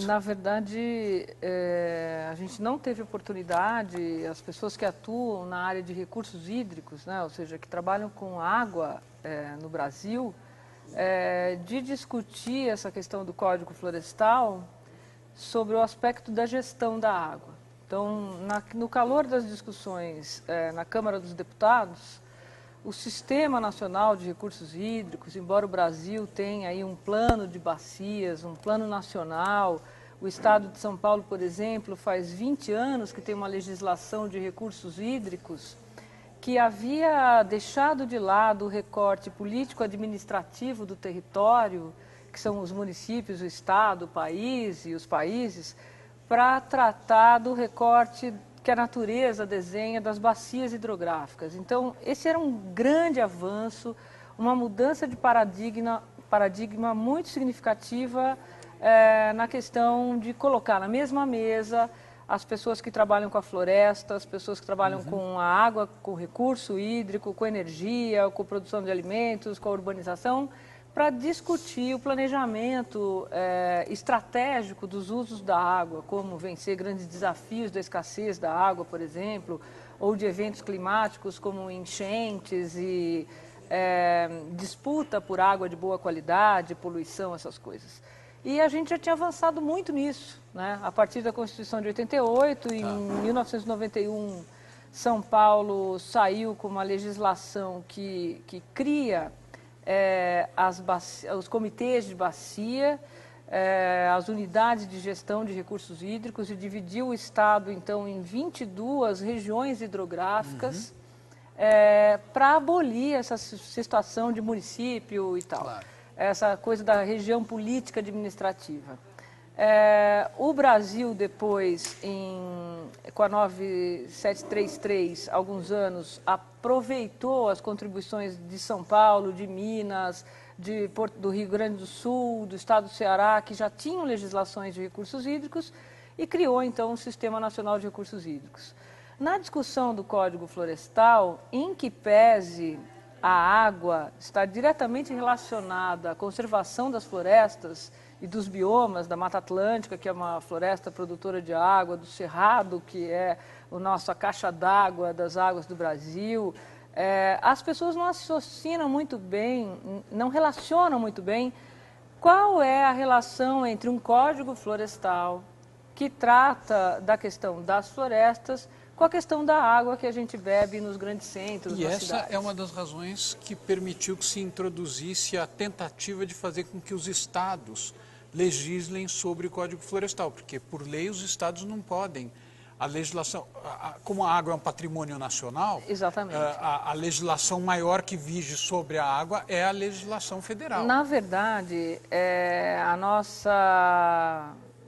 Na verdade, a gente não teve oportunidade, as pessoas que atuam na área de recursos hídricos, né, ou seja, que trabalham com água no Brasil, de discutir essa questão do Código Florestal sobre o aspecto da gestão da água. Então, no calor das discussões na Câmara dos Deputados, o Sistema Nacional de Recursos Hídricos, embora o Brasil tenha aí um plano de bacias, um plano nacional, o Estado de São Paulo, por exemplo, faz 20 anos que tem uma legislação de recursos hídricos que havia deixado de lado o recorte político-administrativo do território, que são os municípios, o Estado, o país e os países, para tratar do recorte que a natureza desenha das bacias hidrográficas. Então, esse era um grande avanço, uma mudança de paradigma muito significativa na questão de colocar na mesma mesa as pessoas que trabalham com a floresta, as pessoas que trabalham com a água, com recurso hídrico, com energia, com produção de alimentos, com a urbanização, para discutir o planejamento estratégico dos usos da água, como vencer grandes desafios da escassez da água, por exemplo, ou de eventos climáticos como enchentes e disputa por água de boa qualidade, poluição, essas coisas. E a gente já tinha avançado muito nisso, né? A partir da Constituição de 88, em 1991, São Paulo saiu com uma legislação que cria os comitês de bacia, as unidades de gestão de recursos hídricos e dividiu o Estado, então, em 22 regiões hidrográficas para abolir essa situação de município e tal. Claro. Essa coisa da região política administrativa. O Brasil, depois, com a 9733, alguns anos, aproveitou as contribuições de São Paulo, de Minas, do Rio Grande do Sul, do estado do Ceará, que já tinham legislações de recursos hídricos, e criou, então, o Sistema Nacional de Recursos Hídricos. Na discussão do Código Florestal, em que pese a água está diretamente relacionada à conservação das florestas e dos biomas, da Mata Atlântica, que é uma floresta produtora de água, do Cerrado, que é a caixa d'água das águas do Brasil. As pessoas não associam muito bem, não relacionam muito bem qual é a relação entre um código florestal que trata da questão das florestas com a questão da água que a gente bebe nos grandes centros, e nas essa cidades. é uma das razões que permitiu que se introduzisse a tentativa de fazer com que os estados legislem sobre o Código Florestal, porque por lei os estados não podem. A legislação, como a água é um patrimônio nacional, Exatamente. A legislação maior que vige sobre a água é a legislação federal. Na verdade,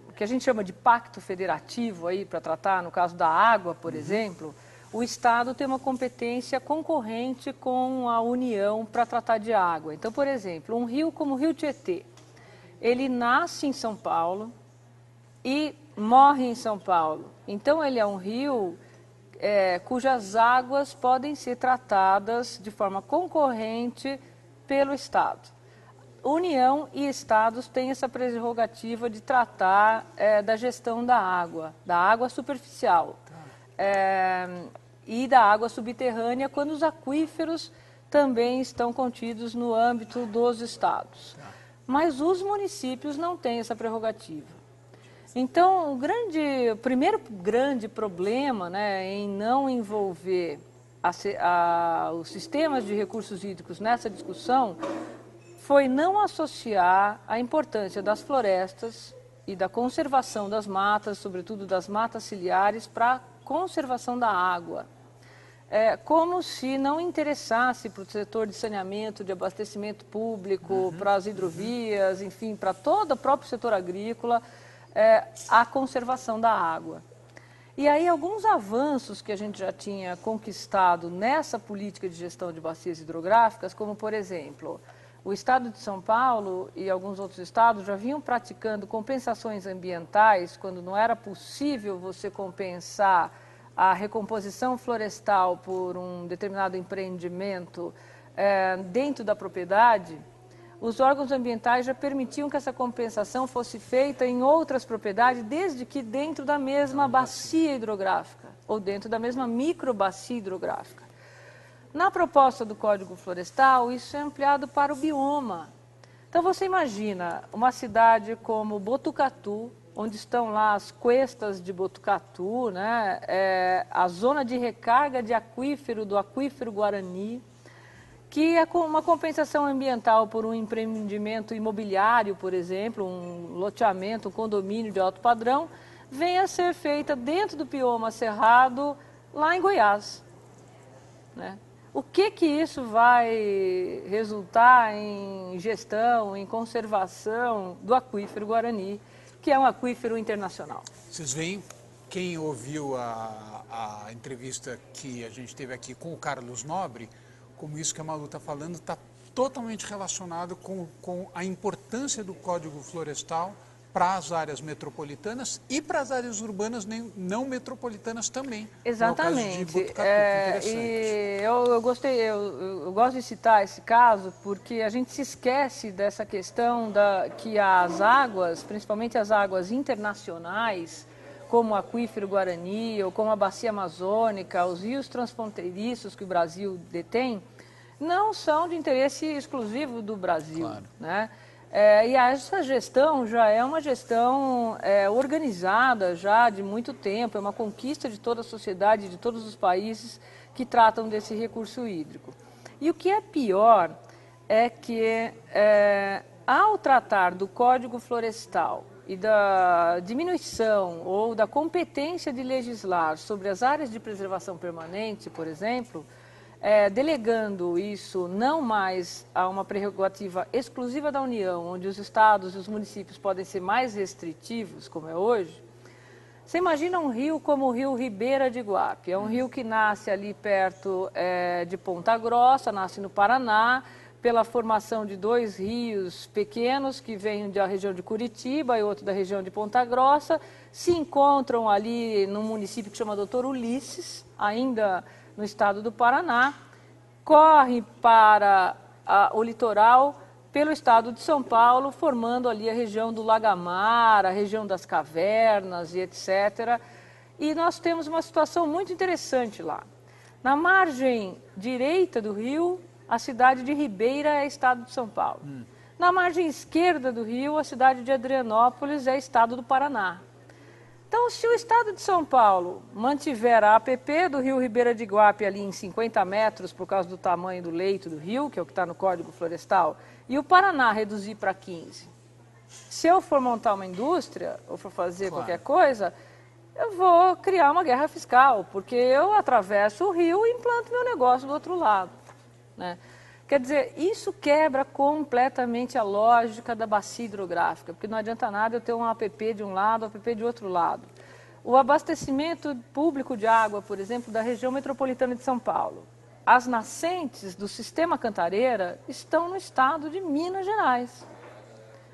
o que a gente chama de pacto federativo aí para tratar, no caso da água, por exemplo, o Estado tem uma competência concorrente com a União para tratar de água. Então, por exemplo, um rio como o Rio Tietê, ele nasce em São Paulo e morre em São Paulo. Então, ele é um rio cujas águas podem ser tratadas de forma concorrente pelo Estado. União e estados têm essa prerrogativa de tratar da gestão da água superficial e da água subterrânea, quando os aquíferos também estão contidos no âmbito dos estados. Mas os municípios não têm essa prerrogativa. Então, o primeiro grande problema, né, em não envolver os sistemas de recursos hídricos nessa discussão foi não associar a importância das florestas e da conservação das matas, sobretudo das matas ciliares, para a conservação da água. Como se não interessasse para o setor de saneamento, de abastecimento público, para as hidrovias, enfim, para todo o próprio setor agrícola, a conservação da água. E aí alguns avanços que a gente já tinha conquistado nessa política de gestão de bacias hidrográficas, como, por exemplo, o Estado de São Paulo e alguns outros estados já vinham praticando compensações ambientais, quando não era possível você compensar a recomposição florestal por um determinado empreendimento dentro da propriedade. os órgãos ambientais já permitiam que essa compensação fosse feita em outras propriedades, desde que dentro da mesma bacia hidrográfica, ou dentro da mesma microbacia hidrográfica. Na proposta do Código Florestal, isso é ampliado para o bioma. Então você imagina uma cidade como Botucatu, onde estão lá as cuestas de Botucatu, né? A zona de recarga de aquífero do aquífero Guarani, que é uma compensação ambiental por um empreendimento imobiliário, por exemplo, um loteamento, um condomínio de alto padrão, venha a ser feita dentro do bioma cerrado, lá em Goiás, né? O que isso vai resultar em gestão, em conservação do aquífero Guarani, que é um aquífero internacional? Vocês veem, quem ouviu a entrevista que a gente teve aqui com o Carlos Nobre, como isso que a Malu está falando, está totalmente relacionado com a importância do Código Florestal para as áreas metropolitanas e para as áreas urbanas não metropolitanas também. Exatamente. No caso de Botucatu, e eu gosto de citar esse caso porque a gente se esquece dessa questão que as águas, principalmente as águas internacionais, como o aquífero Guarani ou como a bacia amazônica, os rios transfronteiriços que o Brasil detém, não são de interesse exclusivo do Brasil, claro, né? E essa gestão já é uma gestão organizada já de muito tempo, é uma conquista de toda a sociedade, de todos os países que tratam desse recurso hídrico. E o que é pior é que, ao tratar do Código Florestal e da diminuição ou da competência de legislar sobre as áreas de preservação permanente, por exemplo, delegando isso não mais a uma prerrogativa exclusiva da União, onde os estados e os municípios podem ser mais restritivos, como é hoje, você imagina um rio como o rio Ribeira de Iguape. É um rio que nasce ali perto de Ponta Grossa, nasce no Paraná, pela formação de dois rios pequenos que vêm da região de Curitiba e outro da região de Ponta Grossa, se encontram ali num município que chama Doutor Ulisses, ainda no estado do Paraná, corre para o litoral pelo estado de São Paulo, formando ali a região do Lagamar, a região das cavernas e etc. E nós temos uma situação muito interessante lá. Na margem direita do rio, a cidade de Ribeira é estado de São Paulo. Na margem esquerda do rio, a cidade de Adrianópolis é estado do Paraná. Então, se o estado de São Paulo mantiver a APP do rio Ribeira de Iguape ali em 50 metros, por causa do tamanho do leito do rio, que é o que está no Código Florestal, e o Paraná reduzir para 15, se eu for montar uma indústria ou for fazer qualquer coisa, eu vou criar uma guerra fiscal, porque eu atravesso o rio e implanto meu negócio do outro lado, né? Quer dizer, isso quebra completamente a lógica da bacia hidrográfica, porque não adianta nada eu ter um APP de um lado, um APP de outro lado. O abastecimento público de água, por exemplo, da região metropolitana de São Paulo. As nascentes do sistema Cantareira estão no estado de Minas Gerais,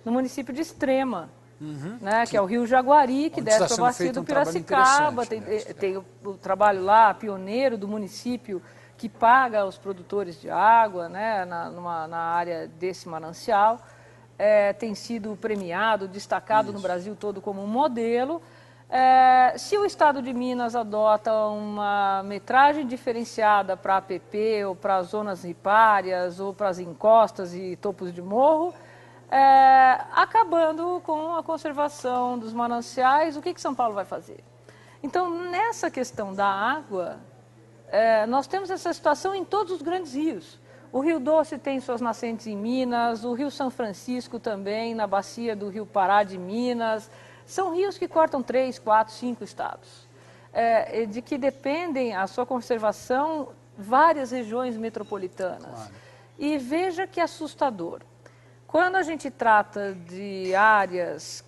no município de Extrema, né, que é o rio Jaguari, que desce para a bacia do Piracicaba. Tem o trabalho lá, pioneiro do município, que paga aos produtores de água, né, na área desse manancial, tem sido premiado, destacado no Brasil todo como um modelo. Se o estado de Minas adota uma metragem diferenciada para APP ou para zonas ripárias ou para as encostas e topos de morro, acabando com a conservação dos mananciais, o que São Paulo vai fazer? Então, nessa questão da água, nós temos essa situação em todos os grandes rios. O Rio Doce tem suas nascentes em Minas, o Rio São Francisco também, na bacia do Rio Pará de Minas. São rios que cortam 3, 4, 5 estados, de que dependem a sua conservação várias regiões metropolitanas. Claro. E veja que assustador. Quando a gente trata de áreas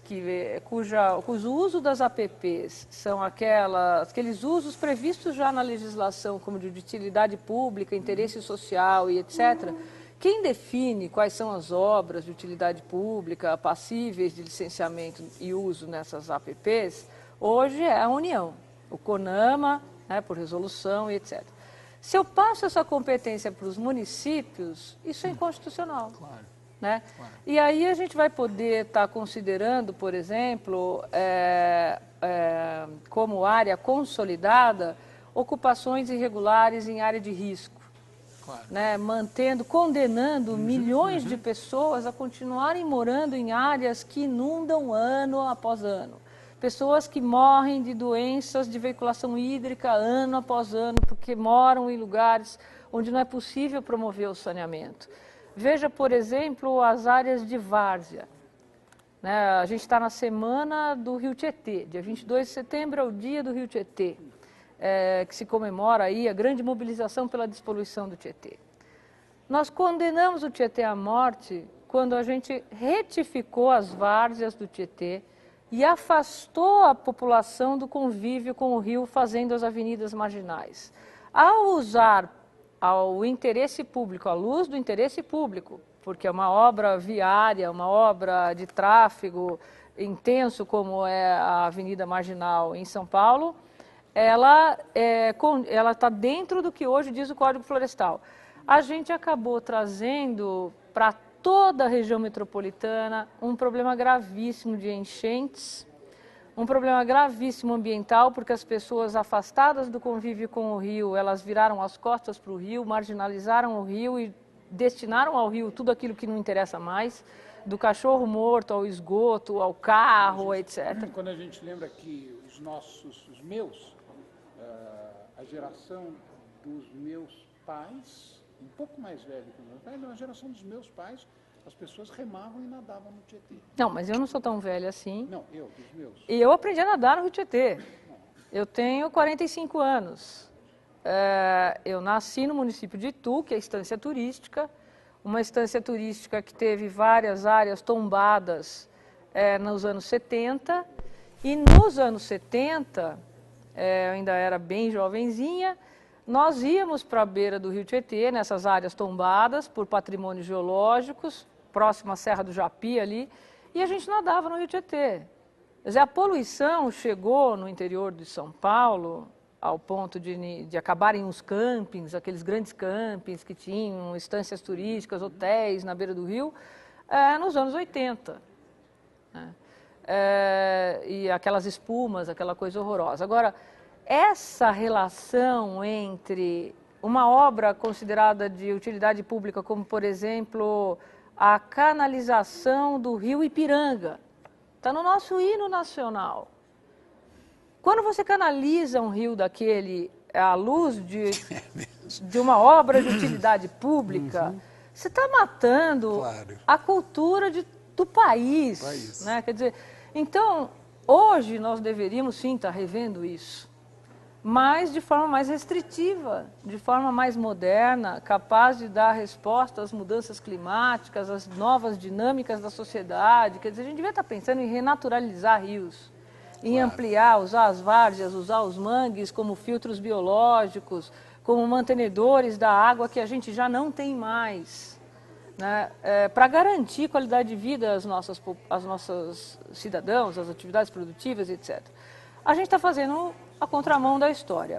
cujo uso das APPs são aqueles usos previstos já na legislação, como de utilidade pública, interesse social e etc., quem define quais são as obras de utilidade pública passíveis de licenciamento e uso nessas APPs, hoje é a União, o CONAMA, né, por resolução e etc. Se eu passo essa competência para os municípios, isso é inconstitucional. Claro. né? Claro. E aí a gente vai poder estar considerando, por exemplo, como área consolidada, ocupações irregulares em área de risco. Claro. Né, condenando milhões de pessoas a continuarem morando em áreas que inundam ano após ano. Pessoas que morrem de doenças de veiculação hídrica ano após ano, porque moram em lugares onde não é possível promover o saneamento. Veja, por exemplo, as áreas de várzea. Né, a gente está na semana do Rio Tietê, dia 22 de setembro é o dia do Rio Tietê. Que se comemora aí a grande mobilização pela despoluição do Tietê. Nós condenamos o Tietê à morte quando a gente retificou as várzeas do Tietê e afastou a população do convívio com o rio, fazendo as avenidas marginais. Ao usar ao interesse público, à luz do interesse público, porque é uma obra viária, uma obra de tráfego intenso como é a Avenida Marginal em São Paulo, ela está dentro do que hoje diz o Código Florestal. A gente acabou trazendo para toda a região metropolitana um problema gravíssimo de enchentes, um problema gravíssimo ambiental, porque as pessoas afastadas do convívio com o rio, elas viraram as costas para o rio, marginalizaram o rio e destinaram ao rio tudo aquilo que não interessa mais, do cachorro morto ao esgoto, ao carro, etc. Quando a gente lembra que os meus, a geração dos meus pais, um pouco mais velho que o meu pai, a geração dos meus pais, as pessoas remavam e nadavam no Tietê. Não, mas eu não sou tão velha assim. Não, dos meus. E eu aprendi a nadar no Rio Tietê. Eu tenho 45 anos. Eu nasci no município de Itu, que é a estância turística, uma estância turística que teve várias áreas tombadas nos anos 70. E nos anos 70, eu ainda era bem jovenzinha, nós íamos para a beira do Rio Tietê, nessas áreas tombadas por patrimônios geológicos, próximo à Serra do Japi ali, e a gente nadava no Rio Tietê. Quer dizer, a poluição chegou no interior de São Paulo ao ponto de acabarem os campings, aqueles grandes campings que tinham estâncias turísticas, hotéis na beira do rio, nos anos 80. Né? E aquelas espumas, aquela coisa horrorosa. Agora, essa relação entre uma obra considerada de utilidade pública, como, por exemplo, a canalização do rio Ipiranga, está no nosso hino nacional. Quando você canaliza um rio daquele à luz de uma obra de utilidade pública, você está matando a cultura do país. Né? Quer dizer, então, hoje nós deveríamos sim estar revendo isso, mas de forma mais restritiva, de forma mais moderna, capaz de dar resposta às mudanças climáticas, às novas dinâmicas da sociedade. Quer dizer, a gente devia estar pensando em renaturalizar rios, em ampliar, usar as várzeas, usar os mangues como filtros biológicos, como mantenedores da água que a gente já não tem mais, né? Para garantir qualidade de vida às nossas cidadãos, às atividades produtivas, etc. A gente está fazendo a contramão da história.